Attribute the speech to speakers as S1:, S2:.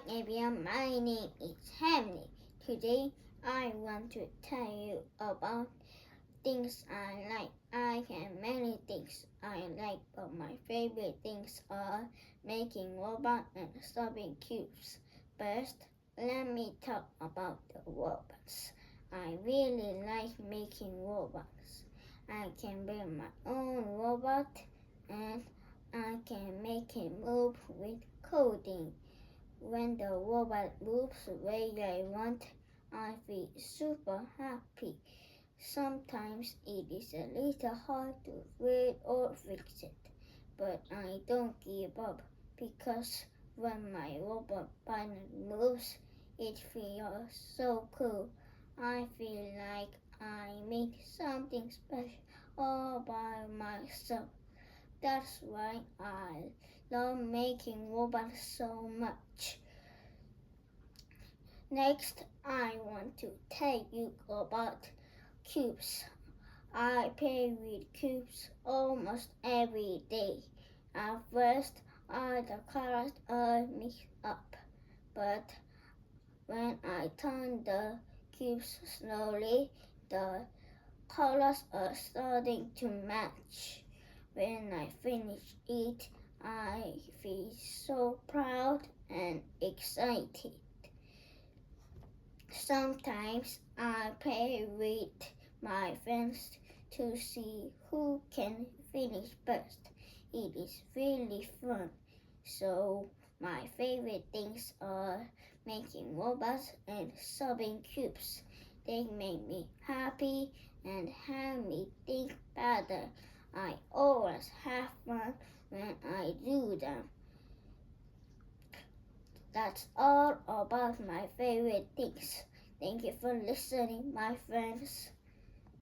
S1: everyone, my name is Hamley. Today I want to tell you about things I like. I have many things I like, but my favorite things are making robots and solving cubes. First, let me talk about the robots. I really like making robots. I can build my own robot and I can make it move with coding. When the robot moves the way I want, I feel super happy. Sometimes it is a little hard to read or fix it, but I don't give up because when my robot finally moves, it feels so cool. I feel like I made something special all by myself. That's why I love making robots so much. Next, I want to tell you about cubes. I play with cubes almost every day. At first, all the colors are mixed up, but when I turn the cubes slowly, the colors are starting to match. When I finish it, I feel so proud and excited. Sometimes I play with my friends to see who can finish first. It is really fun. So my favorite things are making robots and solving cubes. They make me happy and help me think better. I always have fun when I do them. That's all about my favorite things. Thank you for listening, my friends.